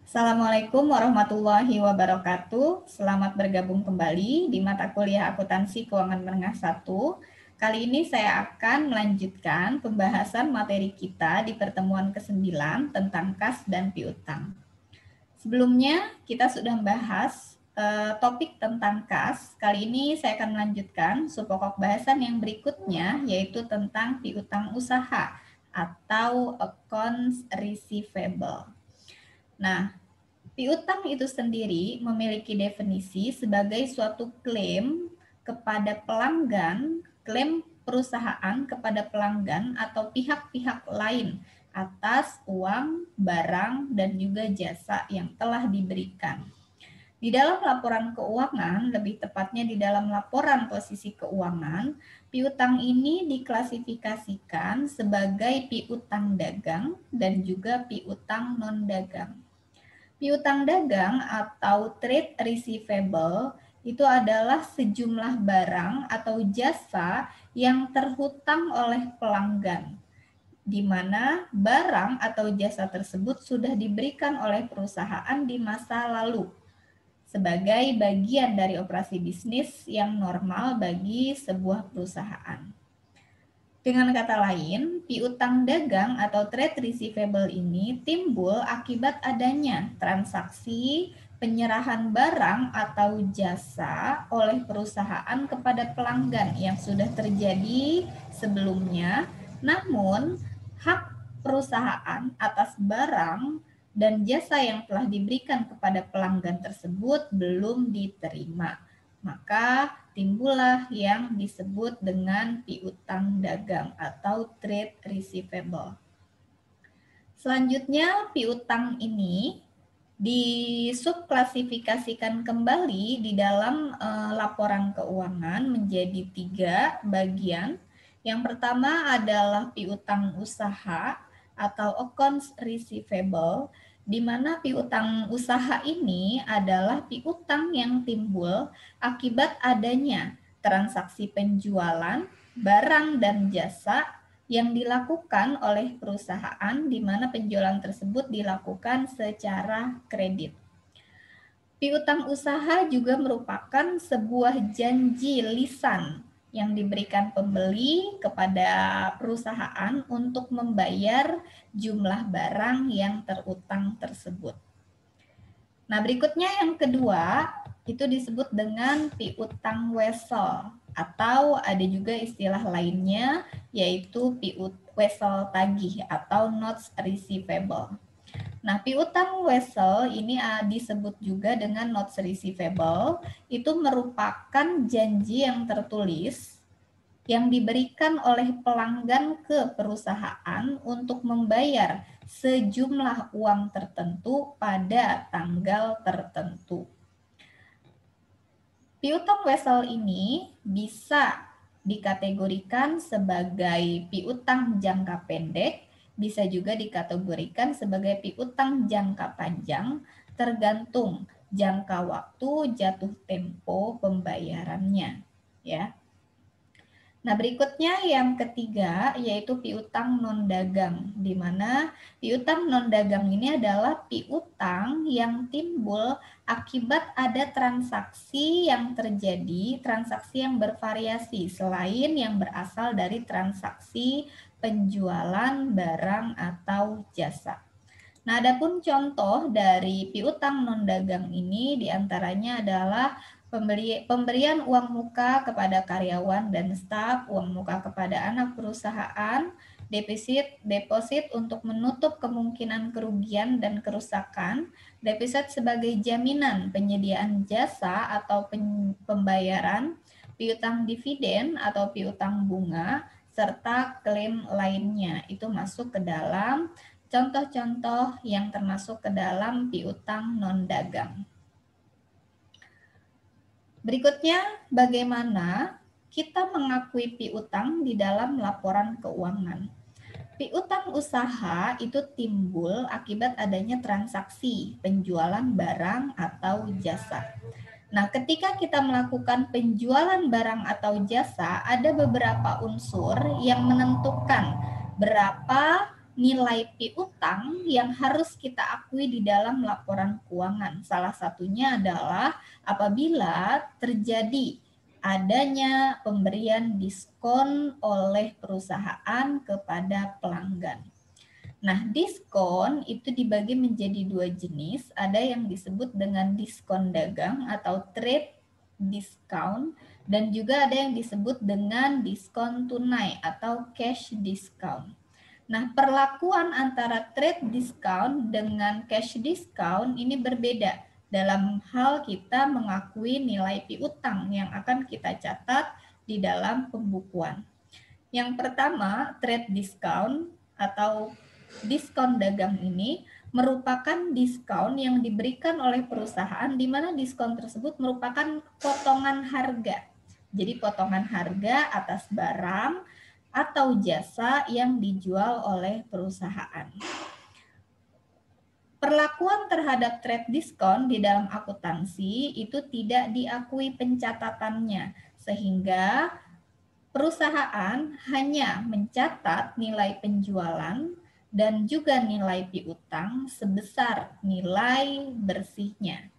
Assalamualaikum warahmatullahi wabarakatuh. Selamat bergabung kembali di mata kuliah Akuntansi Keuangan Menengah 1. Kali ini saya akan melanjutkan pembahasan materi kita di pertemuan ke-9 tentang kas dan piutang. Sebelumnya kita sudah membahas topik tentang kas. Kali ini saya akan melanjutkan subpokok bahasan yang berikutnya, yaitu tentang piutang usaha atau accounts receivable. Nah, piutang itu sendiri memiliki definisi sebagai suatu klaim kepada pelanggan, klaim perusahaan kepada pelanggan atau pihak-pihak lain atas uang, barang, dan juga jasa yang telah diberikan. Di dalam laporan keuangan, lebih tepatnya di dalam laporan posisi keuangan, piutang ini diklasifikasikan sebagai piutang dagang dan juga piutang non-dagang. Piutang dagang atau trade receivable itu adalah sejumlah barang atau jasa yang terhutang oleh pelanggan, di mana barang atau jasa tersebut sudah diberikan oleh perusahaan di masa lalu sebagai bagian dari operasi bisnis yang normal bagi sebuah perusahaan. Dengan kata lain, piutang dagang atau trade receivable ini timbul akibat adanya transaksi penyerahan barang atau jasa oleh perusahaan kepada pelanggan yang sudah terjadi sebelumnya, namun hak perusahaan atas barang dan jasa yang telah diberikan kepada pelanggan tersebut belum diterima. Maka timbullah yang disebut dengan piutang dagang atau trade receivable. Selanjutnya, piutang ini disubklasifikasikan kembali di dalam laporan keuangan menjadi 3 bagian. Yang pertama adalah piutang usaha atau accounts receivable, di mana piutang usaha ini adalah piutang yang timbul akibat adanya transaksi penjualan barang dan jasa yang dilakukan oleh perusahaan, di mana penjualan tersebut dilakukan secara kredit. Piutang usaha juga merupakan sebuah janji lisan yang diberikan pembeli kepada perusahaan untuk membayar jumlah barang yang terutang tersebut. Nah, berikutnya yang kedua itu disebut dengan piutang wesel, atau ada juga istilah lainnya yaitu wesel tagih atau notes receivable. Nah, piutang wesel ini disebut juga dengan notes receivable, itu merupakan janji yang tertulis yang diberikan oleh pelanggan ke perusahaan untuk membayar sejumlah uang tertentu pada tanggal tertentu. Piutang wesel ini bisa dikategorikan sebagai piutang jangka pendek, bisa juga dikategorikan sebagai piutang jangka panjang, tergantung jangka waktu jatuh tempo pembayarannya, ya. Nah, berikutnya yang ketiga yaitu piutang non-dagang, di mana piutang non-dagang ini adalah piutang yang timbul akibat ada transaksi yang terjadi, transaksi yang bervariasi selain yang berasal dari transaksi penjualan barang atau jasa. Nah, adapun contoh dari piutang non-dagang ini diantaranya adalah pemberian uang muka kepada karyawan dan staf, uang muka kepada anak perusahaan, deposit untuk menutup kemungkinan kerugian dan kerusakan, deposit sebagai jaminan penyediaan jasa atau pembayaran, piutang dividen atau piutang bunga, serta klaim lainnya. Itu masuk ke dalam contoh-contoh yang termasuk ke dalam piutang non-dagang. Berikutnya, bagaimana kita mengakui piutang di dalam laporan keuangan. Piutang usaha itu timbul akibat adanya transaksi penjualan barang atau jasa. Nah, ketika kita melakukan penjualan barang atau jasa, ada beberapa unsur yang menentukan berapa nilai piutang yang harus kita akui di dalam laporan keuangan. Salah satunya adalah apabila terjadi adanya pemberian diskon oleh perusahaan kepada pelanggan. Nah, diskon itu dibagi menjadi dua jenis. Ada yang disebut dengan diskon dagang atau trade discount, dan juga ada yang disebut dengan diskon tunai atau cash discount. Nah, perlakuan antara trade discount dengan cash discount ini berbeda dalam hal kita mengakui nilai piutang yang akan kita catat di dalam pembukuan. Yang pertama, trade discount atau diskon dagang ini merupakan diskon yang diberikan oleh perusahaan di mana diskon tersebut merupakan potongan harga. Jadi potongan harga atas barang atau jasa yang dijual oleh perusahaan. Perlakuan terhadap trade diskon di dalam akuntansi itu tidak diakui pencatatannya, sehingga perusahaan hanya mencatat nilai penjualan dan juga nilai piutang sebesar nilai bersihnya.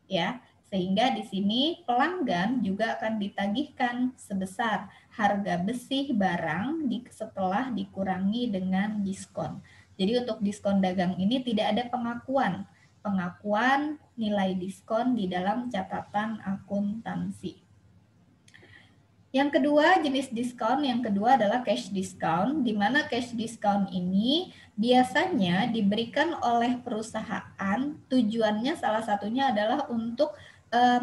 Ya, sehingga di sini pelanggan juga akan ditagihkan sebesar harga bersih barang setelah dikurangi dengan diskon. Jadi untuk diskon dagang ini tidak ada pengakuan nilai diskon di dalam catatan akuntansi. Yang kedua, jenis diskon yang kedua adalah cash discount, di mana cash discount ini biasanya diberikan oleh perusahaan, tujuannya salah satunya adalah untuk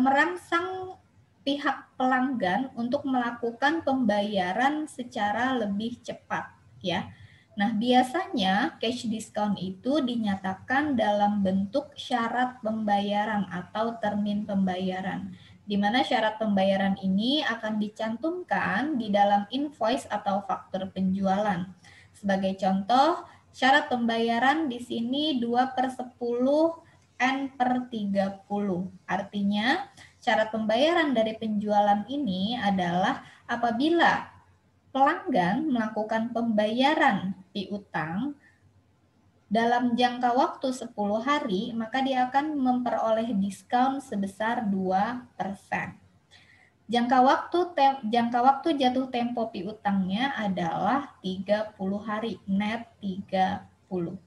merangsang pihak pelanggan untuk melakukan pembayaran secara lebih cepat, ya. Nah, biasanya cash discount itu dinyatakan dalam bentuk syarat pembayaran atau termin pembayaran, di mana syarat pembayaran ini akan dicantumkan di dalam invoice atau faktur penjualan. Sebagai contoh, syarat pembayaran di sini 2/10 N/30. Artinya, syarat pembayaran dari penjualan ini adalah apabila pelanggan melakukan pembayaran piutang dalam jangka waktu 10 hari, maka dia akan memperoleh diskon sebesar 2%. Jangka waktu jatuh tempo piutangnya adalah 30 hari, net 30.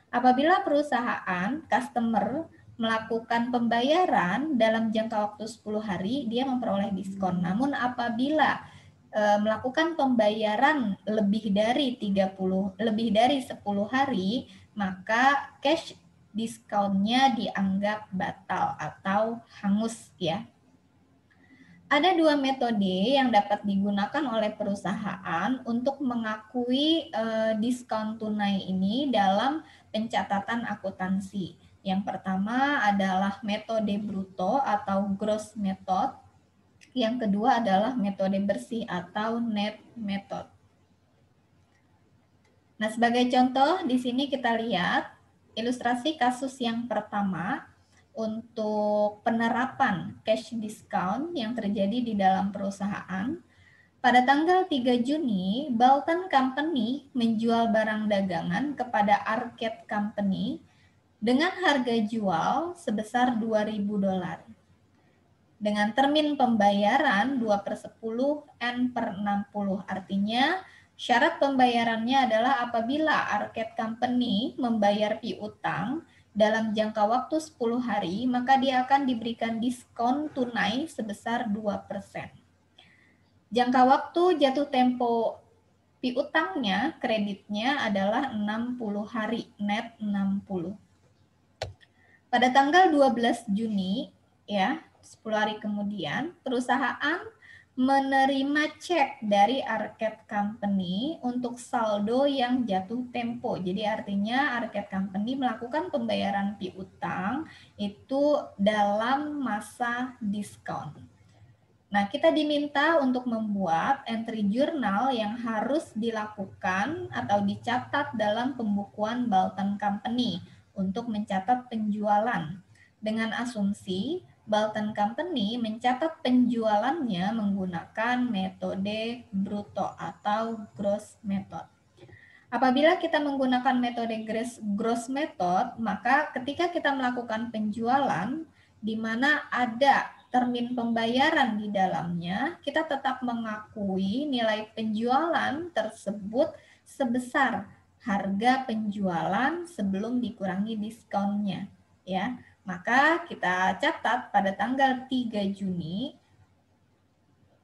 Apabila perusahaan, customer melakukan pembayaran dalam jangka waktu 10 hari, dia memperoleh diskon. Namun apabila melakukan pembayaran lebih dari 10 hari, maka cash diskonnya dianggap batal atau hangus, ya. Ada dua metode yang dapat digunakan oleh perusahaan untuk mengakui diskon tunai ini dalam pencatatan akuntansi. Yang pertama adalah metode bruto atau gross method. Yang kedua adalah metode bersih atau net method. Nah, sebagai contoh di sini kita lihat ilustrasi kasus yang pertama untuk penerapan cash discount yang terjadi di dalam perusahaan. Pada tanggal 3 Juni, Balton Company menjual barang dagangan kepada Arcade Company dengan harga jual sebesar $2.000. Dengan termin pembayaran 2/10 N/60, artinya syarat pembayarannya adalah apabila Arcade Company membayar piutang dalam jangka waktu 10 hari, maka dia akan diberikan diskon tunai sebesar 2%. Jangka waktu jatuh tempo piutangnya, kreditnya adalah 60 hari, net 60. Pada tanggal 12 Juni, ya, 10 hari kemudian, perusahaan menerima cek dari Arcade Company untuk saldo yang jatuh tempo. Jadi artinya Arcade Company melakukan pembayaran piutang itu dalam masa diskon. Nah, kita diminta untuk membuat entry jurnal yang harus dilakukan atau dicatat dalam pembukuan Balton Company untuk mencatat penjualan. Dengan asumsi Balton Company mencatat penjualannya menggunakan metode bruto atau gross method. Apabila kita menggunakan metode gross method, maka ketika kita melakukan penjualan di mana ada termin pembayaran di dalamnya, kita tetap mengakui nilai penjualan tersebut sebesar harga penjualan sebelum dikurangi diskonnya, ya. Maka kita catat pada tanggal 3 Juni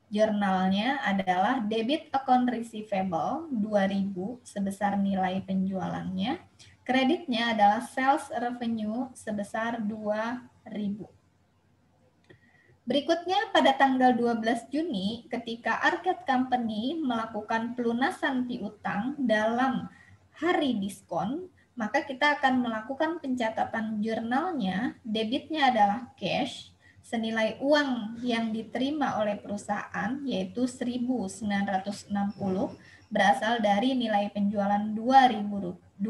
jurnalnya adalah debit account receivable 2000 sebesar nilai penjualannya. Kreditnya adalah sales revenue sebesar 2000. Berikutnya pada tanggal 12 Juni ketika Arcade Company melakukan pelunasan piutang dalam hari diskon, maka kita akan melakukan pencatatan jurnalnya. Debitnya adalah cash senilai uang yang diterima oleh perusahaan yaitu 1.960 berasal dari nilai penjualan 2.000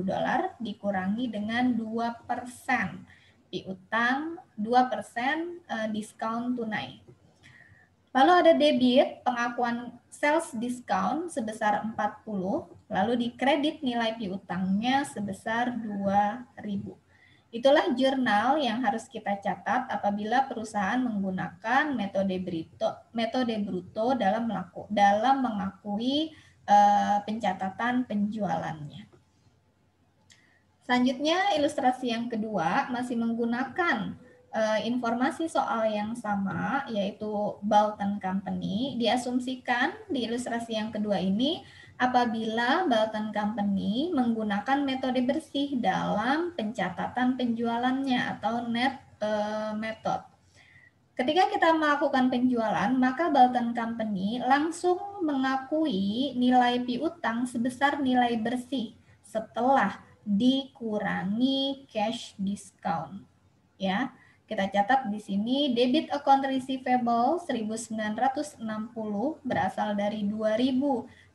dolar dikurangi dengan 2% piutang, 2% diskon tunai. Lalu ada debit pengakuan sales discount sebesar 40, lalu dikredit nilai piutangnya sebesar 2.000. Itulah jurnal yang harus kita catat apabila perusahaan menggunakan metode bruto dalam mengakui pencatatan penjualannya. Selanjutnya ilustrasi yang kedua masih menggunakan informasi soal yang sama yaitu Balton Company. Diasumsikan di ilustrasi yang kedua ini apabila Balton Company menggunakan metode bersih dalam pencatatan penjualannya atau net method. Ketika kita melakukan penjualan, maka Balton Company langsung mengakui nilai piutang sebesar nilai bersih setelah dikurangi cash discount. Ya, kita catat di sini debit account receivable 1.960 berasal dari 2.000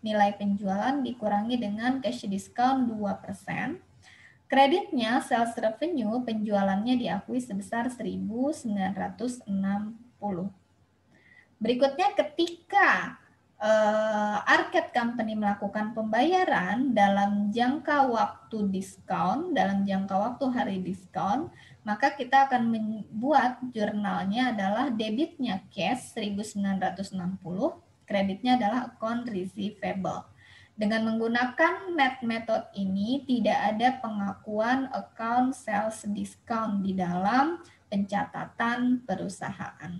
nilai penjualan dikurangi dengan cash discount 2%. Kreditnya sales revenue penjualannya diakui sebesar 1.960. Berikutnya ketika Arcade Company melakukan pembayaran dalam jangka waktu diskon, dalam jangka waktu hari diskon, maka kita akan membuat jurnalnya adalah debitnya cash 1.960, kreditnya adalah account receivable. Dengan menggunakan net method ini tidak ada pengakuan account sales discount di dalam pencatatan perusahaan.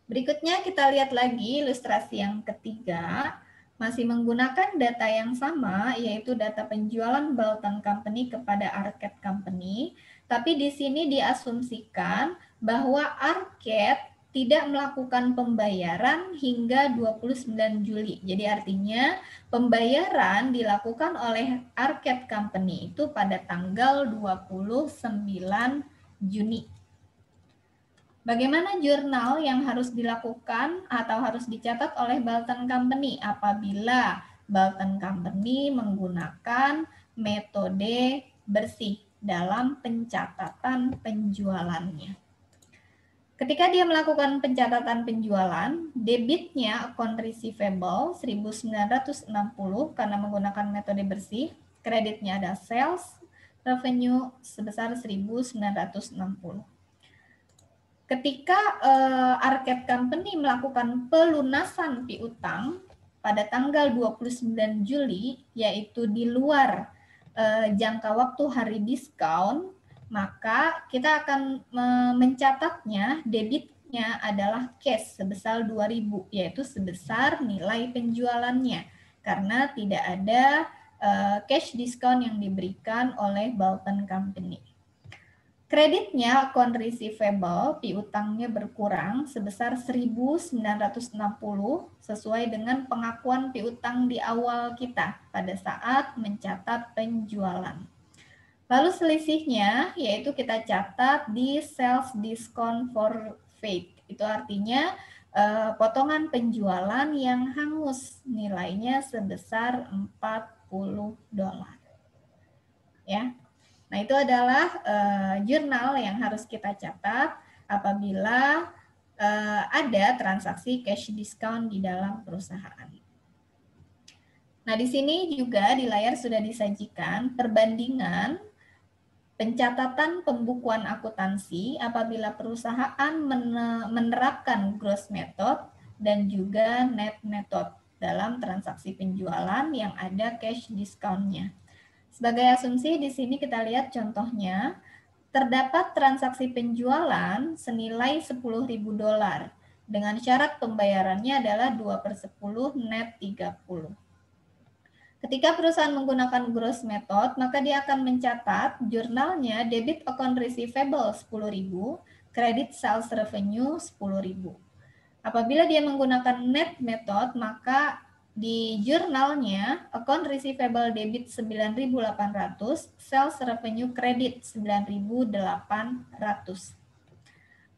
Berikutnya kita lihat lagi ilustrasi yang ketiga, masih menggunakan data yang sama, yaitu data penjualan Balton Company kepada Arcade Company, tapi di sini diasumsikan bahwa Arcade tidak melakukan pembayaran hingga 29 Juli. Jadi artinya pembayaran dilakukan oleh Arcade Company itu pada tanggal 29 Juni. Bagaimana jurnal yang harus dilakukan atau harus dicatat oleh Balton Company apabila Balton Company menggunakan metode bersih dalam pencatatan penjualannya? Ketika dia melakukan pencatatan penjualan, debitnya account receivable 1.960 karena menggunakan metode bersih, kreditnya ada sales revenue sebesar 1.960. Ketika Arcade Company melakukan pelunasan piutang pada tanggal 29 Juli, yaitu di luar jangka waktu hari diskon, maka kita akan mencatatnya debitnya adalah cash sebesar 2.000, yaitu sebesar nilai penjualannya, karena tidak ada cash diskon yang diberikan oleh Balton Company. Kreditnya account receivable, piutangnya berkurang sebesar 1.960 sesuai dengan pengakuan piutang di awal kita pada saat mencatat penjualan. Lalu selisihnya yaitu kita catat di sales discount forfeit. Itu artinya potongan penjualan yang hangus nilainya sebesar $40. Ya. Nah, itu adalah jurnal yang harus kita catat apabila ada transaksi cash discount di dalam perusahaan. Nah, di sini juga di layar sudah disajikan perbandingan pencatatan pembukuan akuntansi apabila perusahaan menerapkan gross method dan juga net method dalam transaksi penjualan yang ada cash discount-nya. Sebagai asumsi di sini kita lihat contohnya, terdapat transaksi penjualan senilai $10.000 dengan syarat pembayarannya adalah 2/10 net 30. Ketika perusahaan menggunakan gross method, maka dia akan mencatat jurnalnya debit account receivable 10.000, credit sales revenue 10.000. Apabila dia menggunakan net method, maka di jurnalnya account receivable debit 9.800, sales revenue credit 9.800.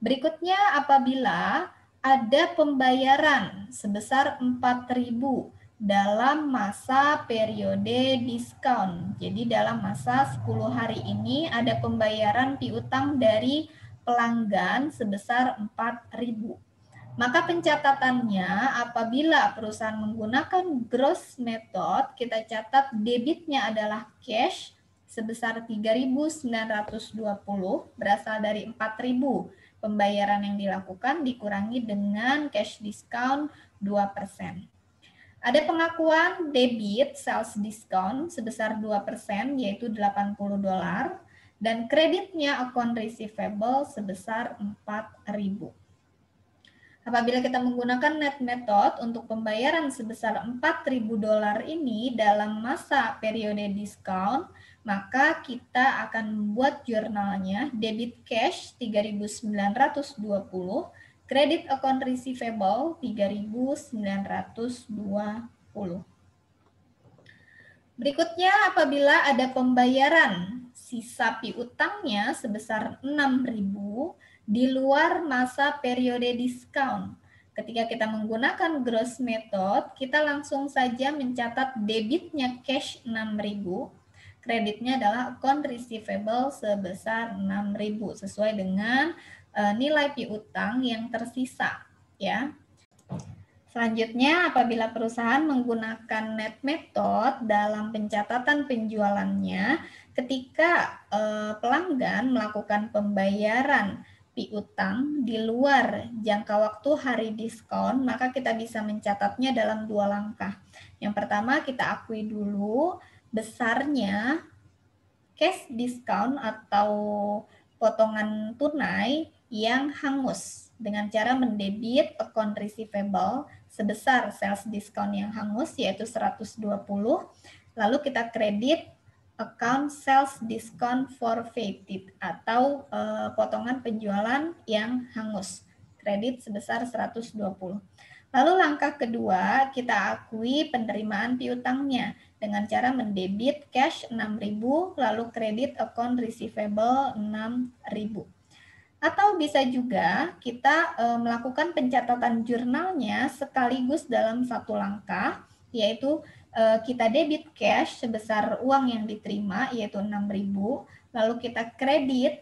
Berikutnya apabila ada pembayaran sebesar 4.000 dalam masa periode diskon. Jadi dalam masa 10 hari ini ada pembayaran piutang dari pelanggan sebesar 4.000. Maka pencatatannya apabila perusahaan menggunakan gross method, kita catat debitnya adalah cash sebesar 3.920 berasal dari 4.000 pembayaran yang dilakukan dikurangi dengan cash discount 2%. Ada pengakuan debit sales discount sebesar 2% yaitu $80 dan kreditnya account receivable sebesar 4.000. Apabila kita menggunakan net method untuk pembayaran sebesar $4.000 ini dalam masa periode diskon, maka kita akan membuat jurnalnya debit cash 3.920, kredit account receivable 3.920. Berikutnya apabila ada pembayaran sisa piutangnya sebesar 6.000 di luar masa periode diskon. Ketika kita menggunakan gross method, kita langsung saja mencatat debitnya cash 6.000, kreditnya adalah account receivable sebesar 6.000 sesuai dengan nilai piutang yang tersisa, ya. Selanjutnya, apabila perusahaan menggunakan net method dalam pencatatan penjualannya, ketika pelanggan melakukan pembayaran piutang di luar jangka waktu hari diskon, maka kita bisa mencatatnya dalam 2 langkah. Yang pertama, kita akui dulu besarnya cash discount atau potongan tunai yang hangus dengan cara mendebit account receivable sebesar sales discount yang hangus yaitu 120, lalu kita kredit account sales discount forfeited atau potongan penjualan yang hangus, kredit sebesar 120. Lalu langkah kedua, kita akui penerimaan piutangnya dengan cara mendebit cash 6.000 lalu kredit account receivable 6.000. Atau bisa juga kita melakukan pencatatan jurnalnya sekaligus dalam satu langkah, yaitu kita debit cash sebesar uang yang diterima yaitu 6.000, lalu kita kredit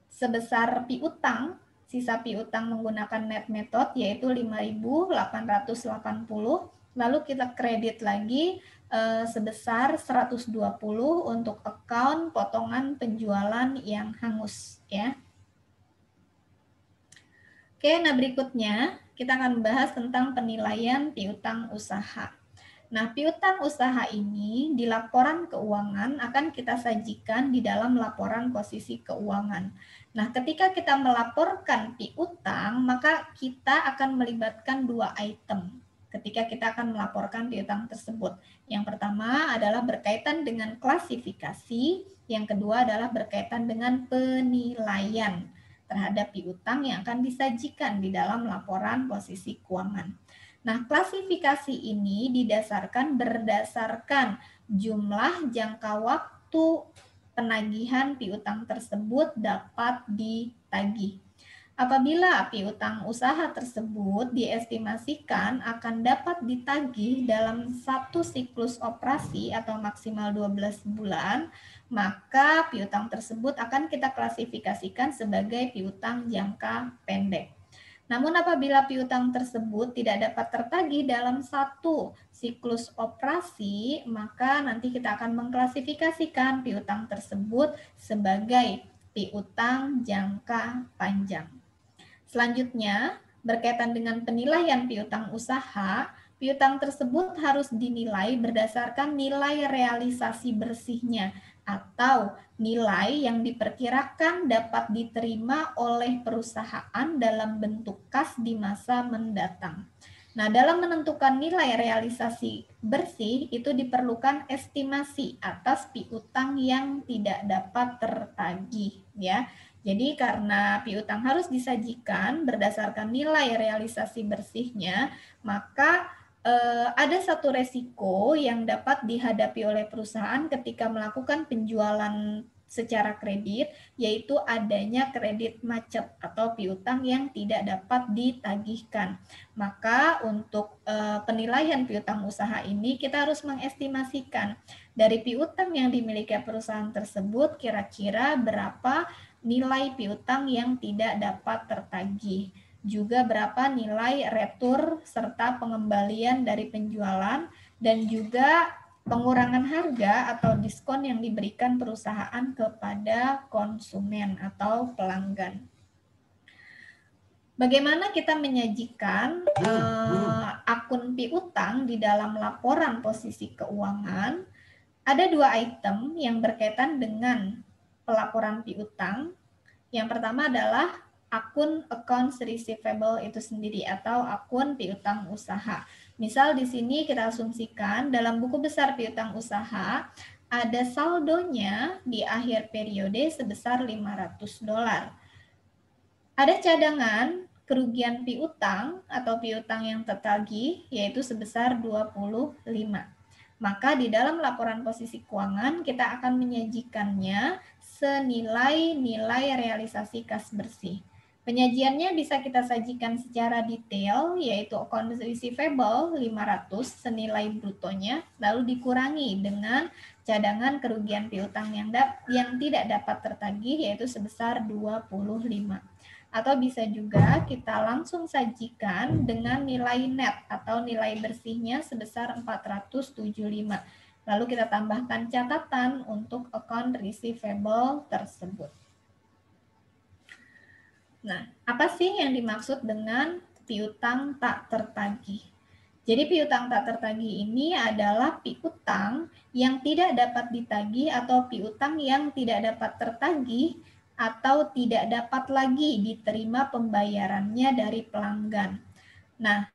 sebesar piutang, sisa piutang menggunakan net method yaitu 5.880, lalu kita kredit lagi sebesar 120 untuk account potongan penjualan yang hangus, ya. Oke, nah berikutnya kita akan membahas tentang penilaian piutang usaha. Nah, piutang usaha ini di laporan keuangan akan kita sajikan di dalam laporan posisi keuangan. Nah, ketika kita melaporkan piutang, maka kita akan melibatkan 2 item ketika kita akan melaporkan piutang tersebut. Yang pertama adalah berkaitan dengan klasifikasi, yang kedua adalah berkaitan dengan penilaian terhadap piutang yang akan disajikan di dalam laporan posisi keuangan. Nah, klasifikasi ini berdasarkan jumlah jangka waktu penagihan piutang tersebut dapat ditagih. Apabila piutang usaha tersebut diestimasikan akan dapat ditagih dalam satu siklus operasi atau maksimal 12 bulan, maka piutang tersebut akan kita klasifikasikan sebagai piutang jangka pendek. Namun apabila piutang tersebut tidak dapat tertagih dalam satu siklus operasi, maka nanti kita akan mengklasifikasikan piutang tersebut sebagai piutang jangka panjang. Selanjutnya, berkaitan dengan penilaian piutang usaha, piutang tersebut harus dinilai berdasarkan nilai realisasi bersihnya atau nilai yang diperkirakan dapat diterima oleh perusahaan dalam bentuk kas di masa mendatang. Nah, dalam menentukan nilai realisasi bersih itu diperlukan estimasi atas piutang yang tidak dapat tertagih, ya. Jadi karena piutang harus disajikan berdasarkan nilai realisasi bersihnya, maka ada satu resiko yang dapat dihadapi oleh perusahaan ketika melakukan penjualan secara kredit, yaitu adanya kredit macet atau piutang yang tidak dapat ditagihkan. Maka untuk penilaian piutang usaha ini kita harus mengestimasikan dari piutang yang dimiliki perusahaan tersebut kira-kira berapa nilai piutang yang tidak dapat tertagih. Juga berapa nilai retur serta pengembalian dari penjualan dan juga pengurangan harga atau diskon yang diberikan perusahaan kepada konsumen atau pelanggan. Bagaimana kita menyajikan akun piutang di dalam laporan posisi keuangan? Ada dua item yang berkaitan dengan pelaporan piutang. Yang pertama adalah akun accounts receivable itu sendiri atau akun piutang usaha. Misal di sini kita asumsikan dalam buku besar piutang usaha ada saldonya di akhir periode sebesar $500. Ada cadangan kerugian piutang atau piutang yang tertagih yaitu sebesar 25. Maka di dalam laporan posisi keuangan kita akan menyajikannya senilai nilai realisasi kas bersih. Penyajiannya bisa kita sajikan secara detail, yaitu account receivable 500 senilai brutonya, lalu dikurangi dengan cadangan kerugian piutang yang tidak dapat tertagih, yaitu sebesar 25. Atau bisa juga kita langsung sajikan dengan nilai net atau nilai bersihnya sebesar 475. Lalu kita tambahkan catatan untuk account receivable tersebut. Nah, apa sih yang dimaksud dengan piutang tak tertagih? Jadi piutang tak tertagih ini adalah piutang yang tidak dapat ditagih atau piutang yang tidak dapat tertagih atau tidak dapat lagi diterima pembayarannya dari pelanggan. Nah,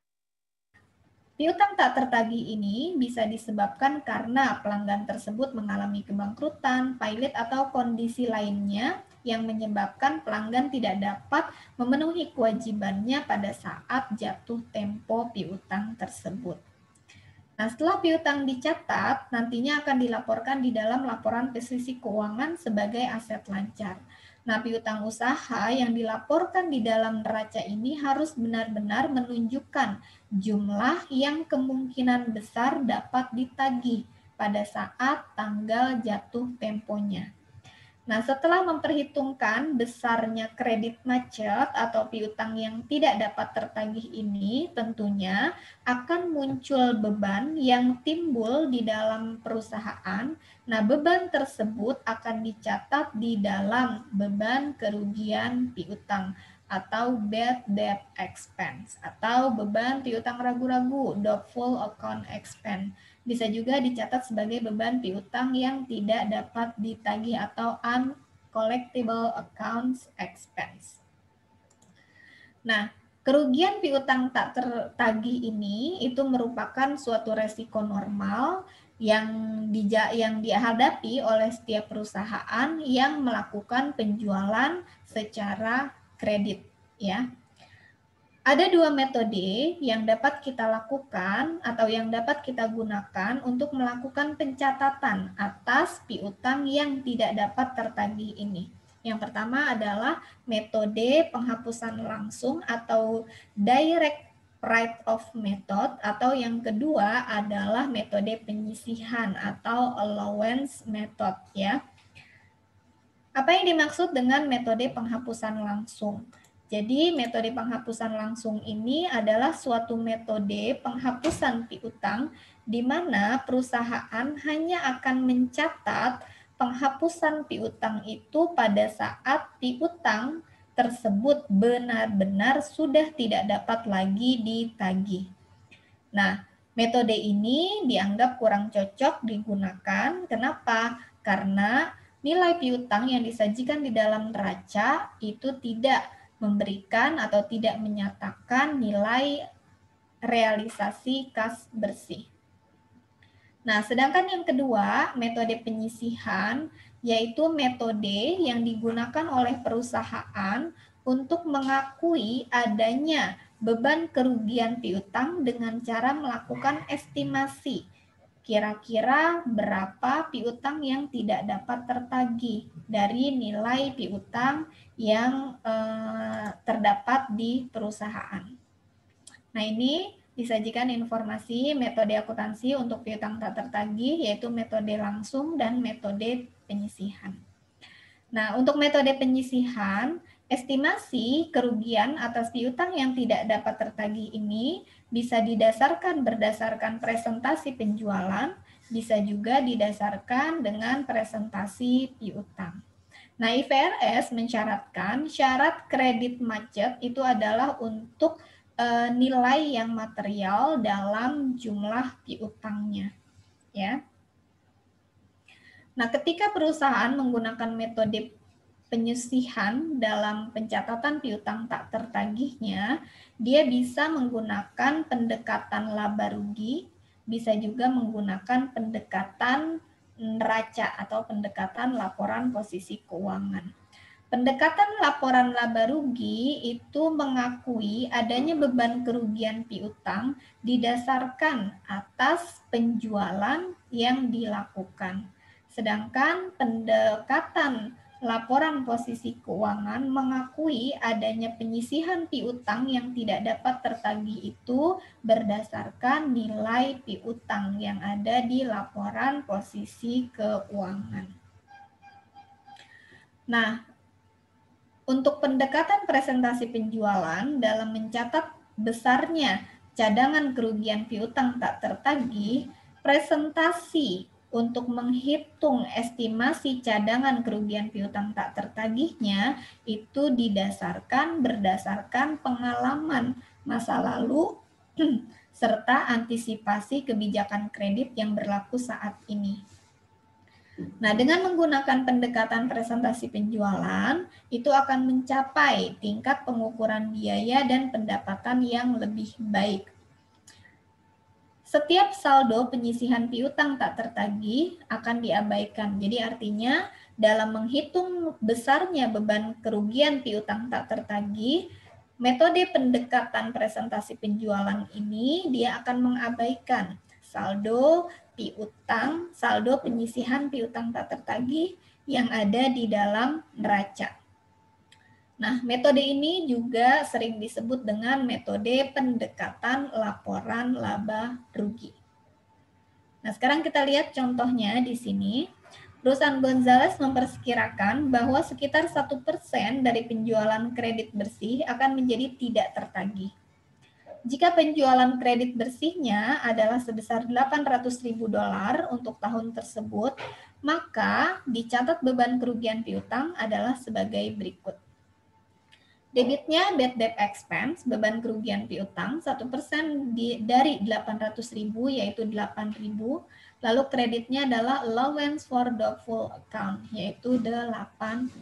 piutang tak tertagih ini bisa disebabkan karena pelanggan tersebut mengalami kebangkrutan, pailit, atau kondisi lainnya yang menyebabkan pelanggan tidak dapat memenuhi kewajibannya pada saat jatuh tempo piutang tersebut. Nah, setelah piutang dicatat, nantinya akan dilaporkan di dalam laporan posisi keuangan sebagai aset lancar. Nah, piutang usaha yang dilaporkan di dalam neraca ini harus benar-benar menunjukkan jumlah yang kemungkinan besar dapat ditagih pada saat tanggal jatuh temponya. Nah, setelah memperhitungkan besarnya kredit macet atau piutang yang tidak dapat tertagih ini, tentunya akan muncul beban yang timbul di dalam perusahaan. Nah, beban tersebut akan dicatat di dalam beban kerugian piutang atau bad debt expense atau beban piutang ragu-ragu, doubtful account expense. Bisa juga dicatat sebagai beban piutang yang tidak dapat ditagih atau uncollectible accounts expense. Nah, kerugian piutang tak tertagih ini itu merupakan suatu resiko normal yang dihadapi oleh setiap perusahaan yang melakukan penjualan secara kredit, ya. Ada dua metode yang dapat kita lakukan atau yang dapat kita gunakan untuk melakukan pencatatan atas piutang yang tidak dapat tertagih ini. Yang pertama adalah metode penghapusan langsung atau direct write-off method, atau yang kedua adalah metode penyisihan atau allowance method, ya. Apa yang dimaksud dengan metode penghapusan langsung? Jadi metode penghapusan langsung ini adalah suatu metode penghapusan piutang di mana perusahaan hanya akan mencatat penghapusan piutang itu pada saat piutang tersebut benar-benar sudah tidak dapat lagi ditagih. Nah, metode ini dianggap kurang cocok digunakan. Kenapa? Karena nilai piutang yang disajikan di dalam neraca itu tidak memberikan atau tidak menyatakan nilai realisasi kas bersih. Nah, sedangkan yang kedua, metode penyisihan, yaitu metode yang digunakan oleh perusahaan untuk mengakui adanya beban kerugian piutang dengan cara melakukan estimasi. Kira-kira berapa piutang yang tidak dapat tertagih dari nilai piutang yang terdapat di perusahaan. Nah, ini disajikan informasi metode akuntansi untuk piutang tak tertagih, yaitu metode langsung dan metode penyisihan. Nah, untuk metode penyisihan, estimasi kerugian atas piutang yang tidak dapat tertagih ini bisa didasarkan berdasarkan presentasi penjualan, bisa juga didasarkan dengan presentasi piutang. Nah, IFRS mensyaratkan syarat kredit macet itu adalah untuk nilai yang material dalam jumlah piutangnya, ya. Nah, ketika perusahaan menggunakan metode penyisihan dalam pencatatan piutang tak tertagihnya, dia bisa menggunakan pendekatan laba rugi, bisa juga menggunakan pendekatan neraca atau pendekatan laporan posisi keuangan. Pendekatan laporan laba rugi itu mengakui adanya beban kerugian piutang didasarkan atas penjualan yang dilakukan. Sedangkan pendekatan laporan posisi keuangan mengakui adanya penyisihan piutang yang tidak dapat tertagih itu berdasarkan nilai piutang yang ada di laporan posisi keuangan. Nah, untuk pendekatan presentasi penjualan dalam mencatat besarnya cadangan kerugian piutang tak tertagih, presentasi untuk menghitung estimasi cadangan kerugian piutang tak tertagihnya itu berdasarkan pengalaman masa lalu serta antisipasi kebijakan kredit yang berlaku saat ini. Nah, dengan menggunakan pendekatan presentasi penjualan, itu akan mencapai tingkat pengukuran biaya dan pendapatan yang lebih baik. Setiap saldo penyisihan piutang tak tertagih akan diabaikan. Jadi artinya dalam menghitung besarnya beban kerugian piutang tak tertagih, metode pendekatan presentasi penjualan ini dia akan mengabaikan saldo piutang, saldo penyisihan piutang tak tertagih yang ada di dalam neraca. Nah, metode ini juga sering disebut dengan metode pendekatan laporan laba rugi. Nah, sekarang kita lihat contohnya di sini. Perusahaan Gonzales memperkirakan bahwa sekitar 1% dari penjualan kredit bersih akan menjadi tidak tertagih. Jika penjualan kredit bersihnya adalah sebesar $800.000 untuk tahun tersebut, maka dicatat beban kerugian piutang adalah sebagai berikut. Debitnya bad debt expense, beban kerugian piutang, 1% dari 800.000 yaitu 8.000, lalu kreditnya adalah allowance for doubtful account yaitu 8.000.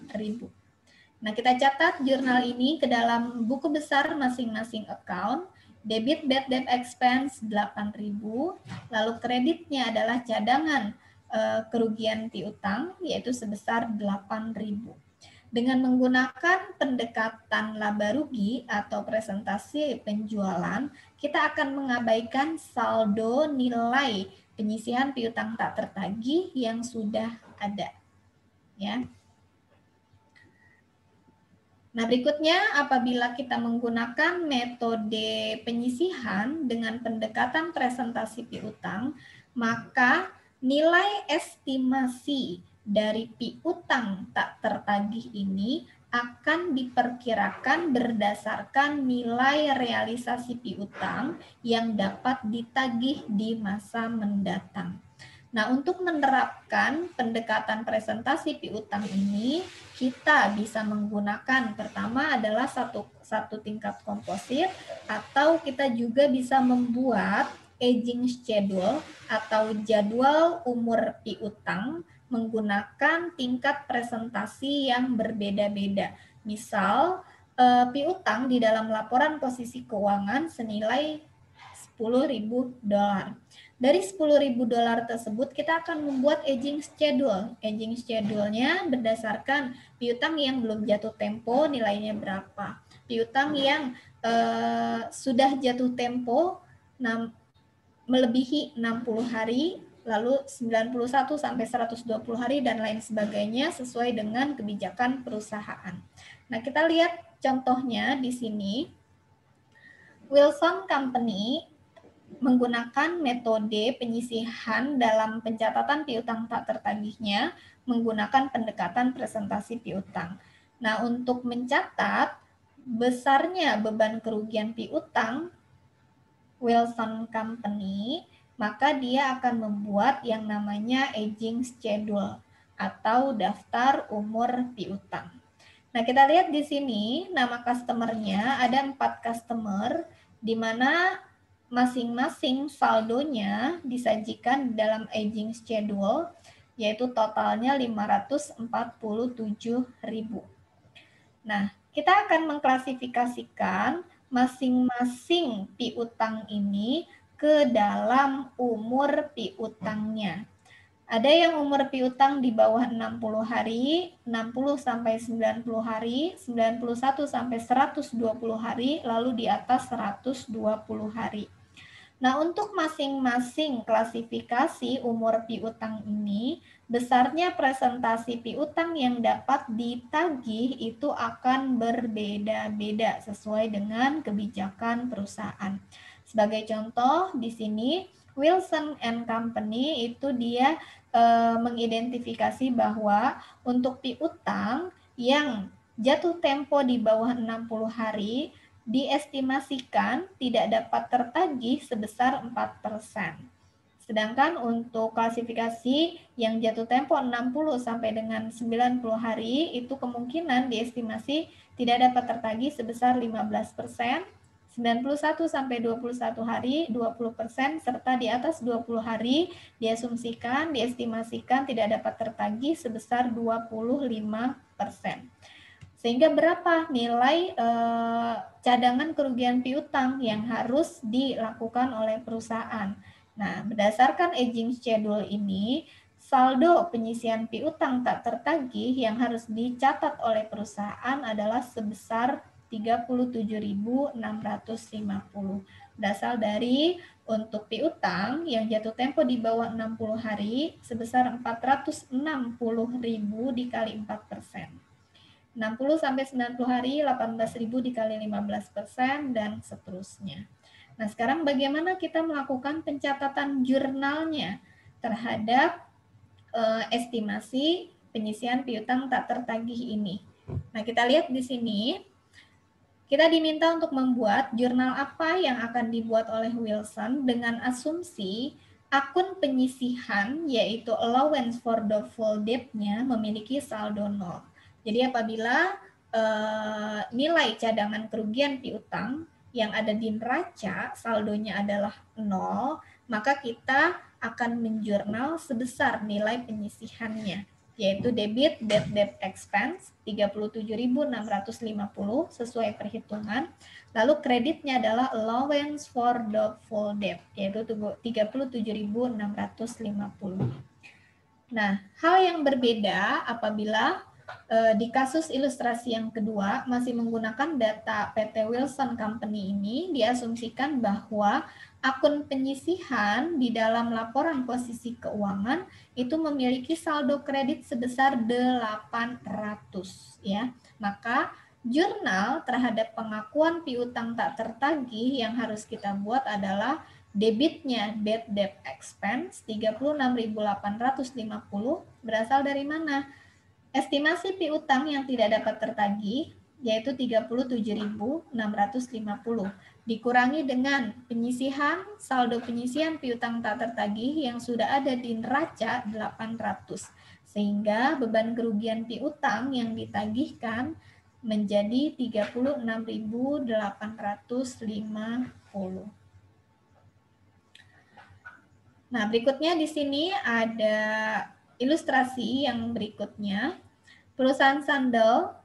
Nah, kita catat jurnal ini ke dalam buku besar masing-masing account. Debit bad debt expense 8.000, lalu kreditnya adalah cadangan kerugian piutang yaitu sebesar 8.000. Dengan menggunakan pendekatan laba rugi atau presentasi penjualan, kita akan mengabaikan saldo nilai penyisihan piutang tak tertagih yang sudah ada. Ya. Nah, berikutnya apabila kita menggunakan metode penyisihan dengan pendekatan presentasi piutang, maka nilai estimasi dari piutang tak tertagih ini akan diperkirakan berdasarkan nilai realisasi piutang yang dapat ditagih di masa mendatang. Nah, untuk menerapkan pendekatan presentasi piutang ini, kita bisa menggunakan pertama adalah satu tingkat komposit, atau kita juga bisa membuat aging schedule atau jadwal umur piutang menggunakan tingkat presentasi yang berbeda-beda. Misal, piutang di dalam laporan posisi keuangan senilai $10.000. Dari $10.000 tersebut, kita akan membuat aging schedule. Aging schedule-nya berdasarkan piutang yang belum jatuh tempo, nilainya berapa. Piutang yang sudah jatuh tempo melebihi 60 hari, lalu 91 sampai 120 hari, dan lain sebagainya sesuai dengan kebijakan perusahaan. Nah, kita lihat contohnya di sini. Wilson Company menggunakan metode penyisihan dalam pencatatan piutang tak tertagihnya menggunakan pendekatan presentasi piutang. Nah, untuk mencatat besarnya beban kerugian piutang Wilson Company, maka dia akan membuat yang namanya aging schedule atau daftar umur piutang. Nah, kita lihat di sini nama customer-nya ada 4 customer, di mana masing-masing saldonya disajikan dalam aging schedule, yaitu totalnya 547.000. Nah, kita akan mengklasifikasikan masing-masing piutang ini ke dalam umur piutangnya. Ada yang umur piutang di bawah 60 hari, 60 sampai 90 hari, 91 sampai 120 hari, lalu di atas 120 hari. Nah, untuk masing-masing klasifikasi umur piutang ini, besarnya presentasi piutang yang dapat ditagih itu akan berbeda-beda sesuai dengan kebijakan perusahaan. Sebagai contoh, di sini Wilson and Company itu dia mengidentifikasi bahwa untuk piutang yang jatuh tempo di bawah 60 hari diestimasikan tidak dapat tertagih sebesar 4%. Sedangkan untuk klasifikasi yang jatuh tempo 60 sampai dengan 90 hari itu kemungkinan diestimasi tidak dapat tertagih sebesar 15%, 91 sampai 21 hari 20%, serta di atas 20 hari diestimasikan tidak dapat tertagih sebesar 25%. Sehingga berapa nilai cadangan kerugian piutang yang harus dilakukan oleh perusahaan. Nah, berdasarkan aging schedule ini, saldo penyisian piutang tak tertagih yang harus dicatat oleh perusahaan adalah sebesar 37.650. Berasal dari untuk piutang yang jatuh tempo di bawah 60 hari sebesar 460.000 dikali 4%. 60 sampai 90 hari 18.000 dikali 15% dan seterusnya. Nah, sekarang bagaimana kita melakukan pencatatan jurnalnya terhadap estimasi penyisian piutang tak tertagih ini. Nah, kita lihat di sini. Kita diminta untuk membuat jurnal apa yang akan dibuat oleh Wilson dengan asumsi akun penyisihan yaitu allowance for doubtful debt-nya memiliki saldo 0. Jadi apabila nilai cadangan kerugian piutang yang ada di neraca saldonya adalah 0, maka kita akan menjurnal sebesar nilai penyisihannya, yaitu debit bad debt expense 37.650 sesuai perhitungan. Lalu kreditnya adalah allowance for doubtful debt, yaitu 37.650. Nah, hal yang berbeda apabila di kasus ilustrasi yang kedua masih menggunakan data PT Wilson Company ini, diasumsikan bahwa akun penyisihan di dalam laporan posisi keuangan itu memiliki saldo kredit sebesar 800 ya. Maka jurnal terhadap pengakuan piutang tak tertagih yang harus kita buat adalah debitnya bad debt expense 36.850 berasal dari mana? Estimasi piutang yang tidak dapat tertagih yaitu 37.650 dikurangi dengan penyisihan saldo penyisihan piutang tak tertagih yang sudah ada di neraca 800 sehingga beban kerugian piutang yang ditagihkan menjadi 36.850. Nah, berikutnya di sini ada ilustrasi yang berikutnya. Perusahaan sandal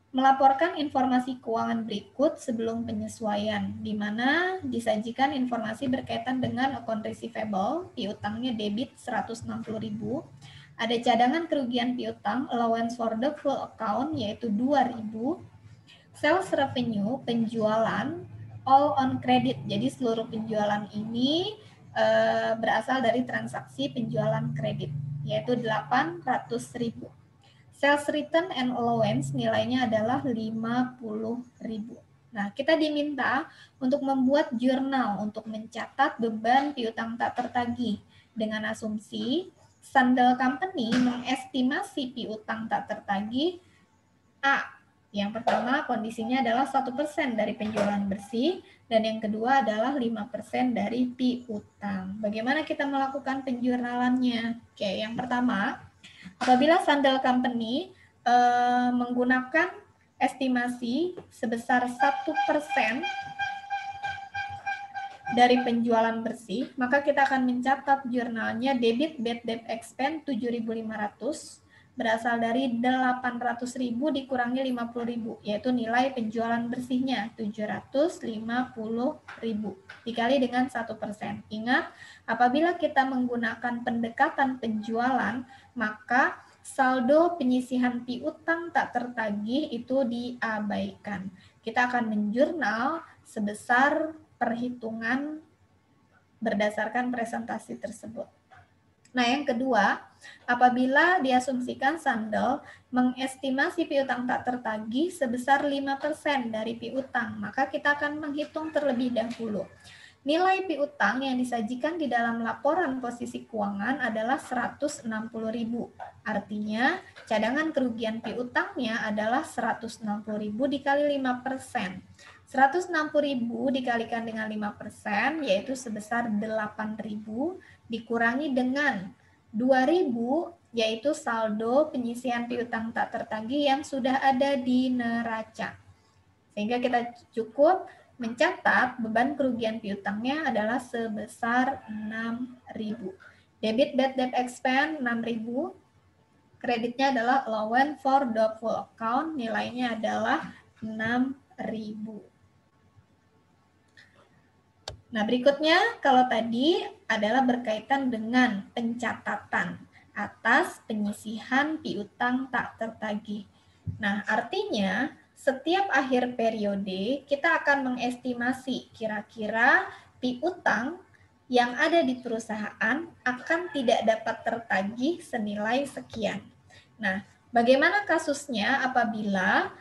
melaporkan informasi keuangan berikut sebelum penyesuaian, di mana disajikan informasi berkaitan dengan account receivable, piutangnya debit 160.000, ada cadangan kerugian piutang, allowance for the full account yaitu 2.000, sales revenue, penjualan, all on credit, jadi seluruh penjualan ini berasal dari transaksi penjualan kredit, yaitu 800.000. Sales return and allowance nilainya adalah 50.000. Nah, kita diminta untuk membuat jurnal untuk mencatat beban piutang tak tertagih dengan asumsi Sandal Company mengestimasi piutang tak tertagih A. Yang pertama kondisinya adalah 1% dari penjualan bersih dan yang kedua adalah 5% dari piutang. Bagaimana kita melakukan penjurnalannya? Oke, yang pertama, apabila Sandal Company menggunakan estimasi sebesar 1% dari penjualan bersih, maka kita akan mencatat jurnalnya debit bad debt expense 7.500 berasal dari 800.000 dikurangi 50.000, yaitu nilai penjualan bersihnya 750.000 dikali dengan 1%. Ingat, apabila kita menggunakan pendekatan penjualan, maka saldo penyisihan piutang tak tertagih itu diabaikan. Kita akan menjurnal sebesar perhitungan berdasarkan presentasi tersebut. Nah, yang kedua, apabila diasumsikan Sandal mengestimasi piutang tak tertagih sebesar 5% dari piutang, maka kita akan menghitung terlebih dahulu. Nilai piutang yang disajikan di dalam laporan posisi keuangan adalah 160.000. Artinya, cadangan kerugian piutangnya adalah 160.000 dikali 5%. 160.000 dikalikan dengan 5% yaitu sebesar 8.000 dikurangi dengan 2.000 yaitu saldo penyisihan piutang tak tertagih yang sudah ada di neraca. Sehingga kita cukup mencatat beban kerugian piutangnya adalah sebesar 6.000. Debit bad debt expense 6.000. Kreditnya adalah allowance for the full account, nilainya adalah 6.000. Nah, berikutnya kalau tadi adalah berkaitan dengan pencatatan atas penyisihan piutang tak tertagih. Nah, artinya setiap akhir periode kita akan mengestimasi kira-kira piutang yang ada di perusahaan akan tidak dapat tertagih senilai sekian. Nah, bagaimana kasusnya apabila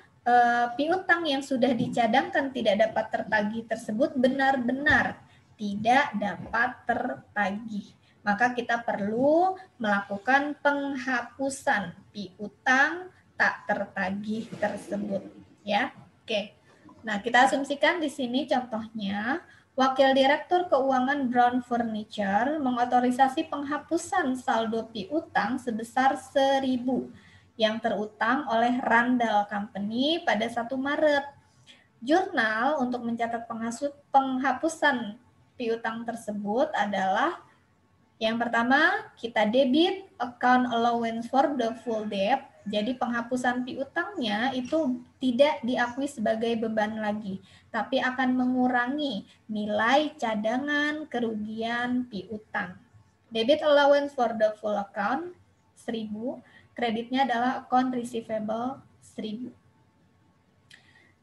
piutang yang sudah dicadangkan tidak dapat tertagih tersebut benar-benar tidak dapat tertagih? Maka kita perlu melakukan penghapusan piutang tak tertagih tersebut, ya. Oke. Nah, kita asumsikan di sini contohnya Wakil Direktur Keuangan Brown Furniture mengotorisasi penghapusan saldo piutang sebesar 1.000 yang terutang oleh Randall Company pada 1 Maret. Jurnal untuk mencatat penghapusan piutang tersebut adalah yang pertama, kita debit account allowance for the full debt. Jadi penghapusan piutangnya itu tidak diakui sebagai beban lagi, tapi akan mengurangi nilai cadangan kerugian piutang. Debit allowance for the full account 1.000, kreditnya adalah account receivable 1.000.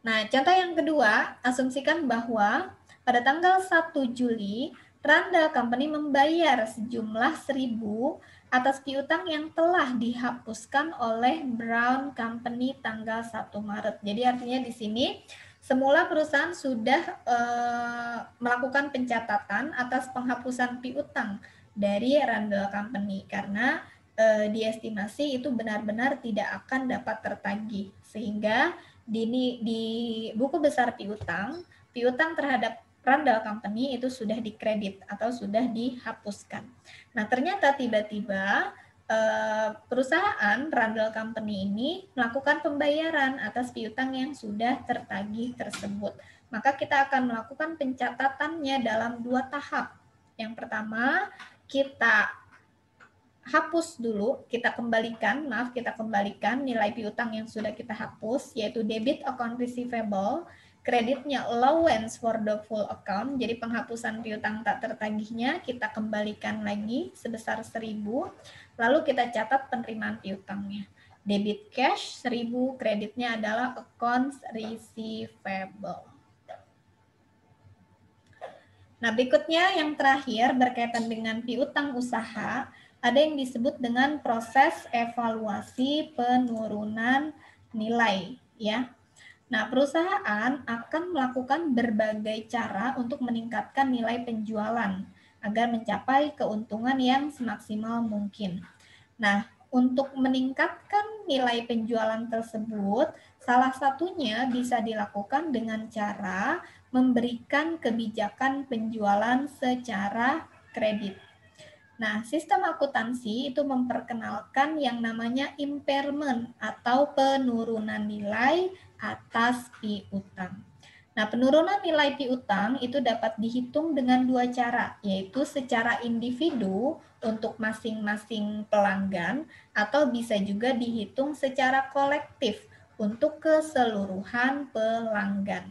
Nah, contoh yang kedua, asumsikan bahwa pada tanggal 1 Juli Randall Company membayar sejumlah 1.000 atas piutang yang telah dihapuskan oleh Brown Company tanggal 1 Maret. Jadi artinya di sini semula perusahaan sudah melakukan pencatatan atas penghapusan piutang dari Randall Company karena diestimasi itu benar-benar tidak akan dapat tertagih. Sehingga di buku besar piutang terhadap Randall Company itu sudah dikredit atau sudah dihapuskan. Nah, ternyata tiba-tiba perusahaan Randall Company ini melakukan pembayaran atas piutang yang sudah tertagih tersebut. Maka kita akan melakukan pencatatannya dalam 2 tahap. Yang pertama, kita hapus dulu, kita kembalikan nilai piutang yang sudah kita hapus, yaitu debit account receivable, kreditnya allowance for the full account, jadi penghapusan piutang tak tertagihnya kita kembalikan lagi sebesar 1.000, lalu kita catat penerimaan piutangnya. Debit cash 1.000, kreditnya adalah accounts receivable. Nah, berikutnya yang terakhir berkaitan dengan piutang usaha, ada yang disebut dengan proses evaluasi penurunan nilai, ya. Nah, perusahaan akan melakukan berbagai cara untuk meningkatkan nilai penjualan agar mencapai keuntungan yang semaksimal mungkin. Nah, untuk meningkatkan nilai penjualan tersebut, salah satunya bisa dilakukan dengan cara memberikan kebijakan penjualan secara kredit. Nah, sistem akuntansi itu memperkenalkan yang namanya impairment atau penurunan nilai atas piutang. Nah, penurunan nilai piutang itu dapat dihitung dengan 2 cara, yaitu secara individu untuk masing-masing pelanggan atau bisa juga dihitung secara kolektif untuk keseluruhan pelanggan.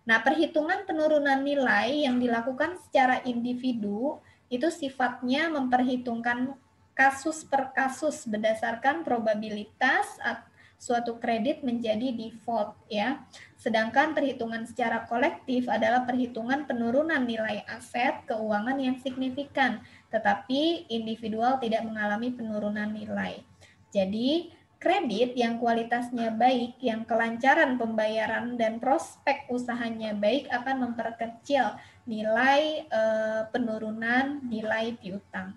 Nah, perhitungan penurunan nilai yang dilakukan secara individu itu sifatnya memperhitungkan kasus per kasus berdasarkan probabilitas suatu kredit menjadi default, ya. Sedangkan perhitungan secara kolektif adalah perhitungan penurunan nilai aset keuangan yang signifikan, tetapi individual tidak mengalami penurunan nilai. Jadi, kredit yang kualitasnya baik, yang kelancaran pembayaran dan prospek usahanya baik akan memperkecil nilai penurunan nilai piutang.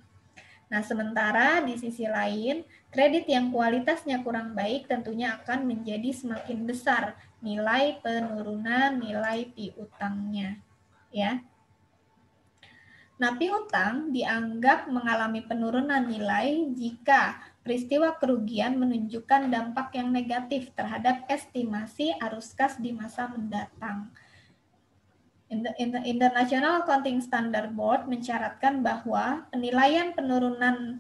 Nah, sementara di sisi lain, kredit yang kualitasnya kurang baik tentunya akan menjadi semakin besar nilai penurunan nilai piutangnya, ya. Nah, piutang dianggap mengalami penurunan nilai jika peristiwa kerugian menunjukkan dampak yang negatif terhadap estimasi arus kas di masa mendatang. International Accounting Standard Board mensyaratkan bahwa penilaian penurunan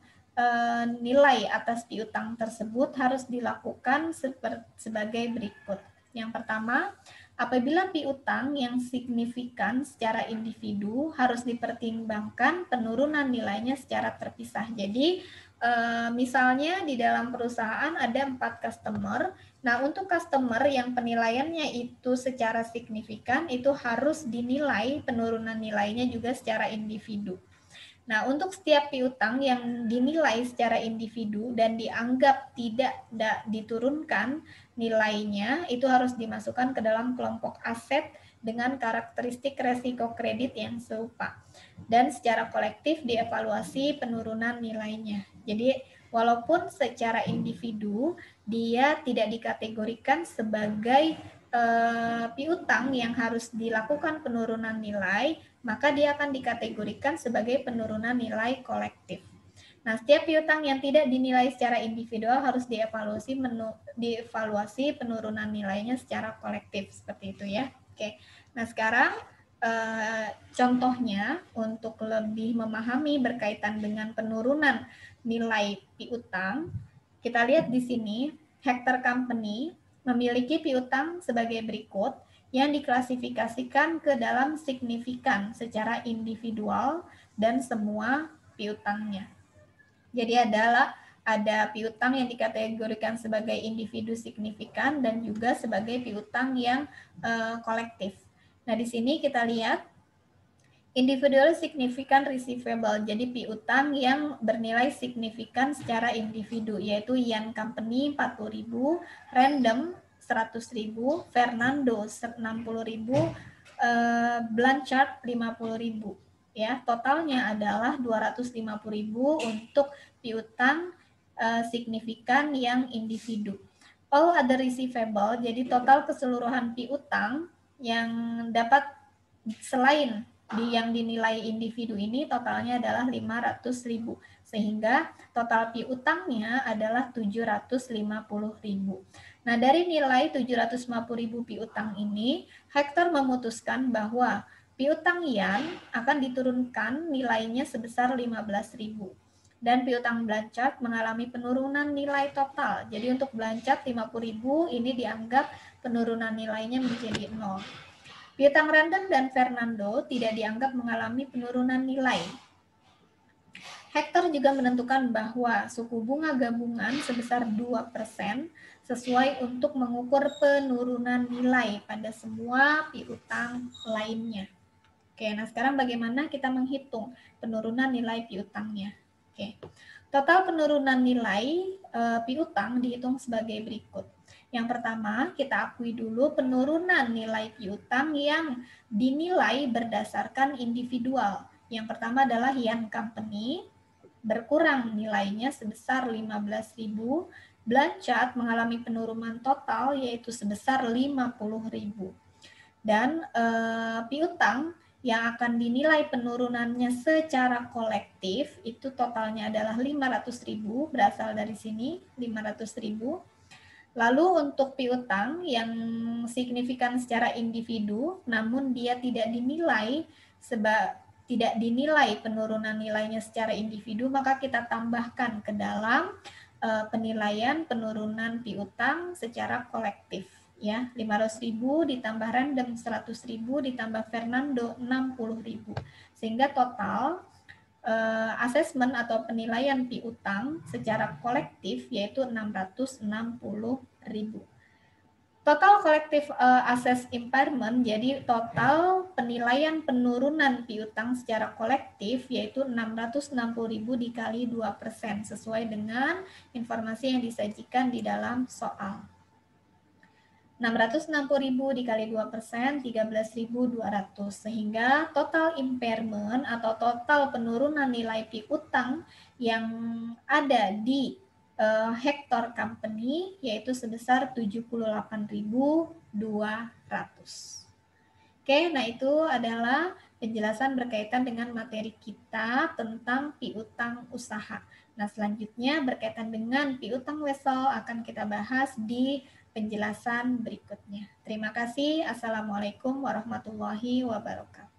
nilai atas piutang tersebut harus dilakukan sebagai berikut. Yang pertama, apabila piutang yang signifikan secara individu harus dipertimbangkan penurunan nilainya secara terpisah. Jadi, misalnya di dalam perusahaan ada 4 customer. Nah, untuk customer yang penilaiannya itu secara signifikan, itu harus dinilai penurunan nilainya juga secara individu. Nah, untuk setiap piutang yang dinilai secara individu dan dianggap tidak diturunkan nilainya, itu harus dimasukkan ke dalam kelompok aset dengan karakteristik resiko kredit yang serupa. Dan secara kolektif dievaluasi penurunan nilainya. Jadi, walaupun secara individu dia tidak dikategorikan sebagai piutang yang harus dilakukan penurunan nilai, maka dia akan dikategorikan sebagai penurunan nilai kolektif. Nah, setiap piutang yang tidak dinilai secara individual harus dievaluasi penurunan nilainya secara kolektif, seperti itu ya. Oke. Nah, sekarang contohnya untuk lebih memahami berkaitan dengan penurunan nilai piutang, kita lihat di sini Hector Company memiliki piutang sebagai berikut yang diklasifikasikan ke dalam signifikan secara individual dan semua piutangnya. Jadi ada piutang yang dikategorikan sebagai individu signifikan dan juga sebagai piutang yang kolektif. Nah, di sini kita lihat individual significant receivable, jadi piutang yang bernilai signifikan secara individu, yaitu Yan Company 40.000, Random 100.000, Fernando 60.000, Blanchard 50.000. Ya, totalnya adalah 250.000 untuk piutang signifikan yang individu. All other receivable, jadi total keseluruhan piutang yang dapat selain yang dinilai individu ini totalnya adalah 500.000, sehingga total piutangnya adalah 750.000. Nah, dari nilai 750.000 piutang ini, Hector memutuskan bahwa piutang Yan akan diturunkan nilainya sebesar 15.000. Dan piutang Blanchard mengalami penurunan nilai total. Jadi untuk Blanchard 50.000 ini dianggap penurunan nilainya menjadi 0. Piutang Random dan Fernando tidak dianggap mengalami penurunan nilai. Hector juga menentukan bahwa suku bunga gabungan sebesar 2% sesuai untuk mengukur penurunan nilai pada semua piutang lainnya. Oke, nah sekarang bagaimana kita menghitung penurunan nilai piutangnya? Oke, total penurunan nilai piutang dihitung sebagai berikut. Yang pertama, kita akui dulu penurunan nilai piutang yang dinilai berdasarkan individual. Yang pertama adalah Yan Company, berkurang nilainya sebesar 15.000. Blanchard mengalami penurunan total yaitu sebesar 50.000. Dan piutang yang akan dinilai penurunannya secara kolektif itu totalnya adalah 500.000, berasal dari sini 500.000. Lalu untuk piutang yang signifikan secara individu namun dia tidak dinilai penurunan nilainya secara individu, maka kita tambahkan ke dalam penilaian penurunan piutang secara kolektif. Ya, 500.000 ditambah Random 100.000 ditambah Fernando 60.000, sehingga total asesmen atau penilaian piutang secara kolektif yaitu 660.000. Total kolektif assess impairment, jadi total penilaian penurunan piutang secara kolektif yaitu 660.000 dikali 2% sesuai dengan informasi yang disajikan di dalam soal. 660.000 dikali 2%, 13.200, sehingga total impairment atau total penurunan nilai piutang yang ada di Hector Company yaitu sebesar 78.200. Oke, nah itu adalah penjelasan berkaitan dengan materi kita tentang piutang usaha. Nah, selanjutnya berkaitan dengan piutang wesel akan kita bahas di penjelasan berikutnya. Terima kasih. Assalamualaikum warahmatullahi wabarakatuh.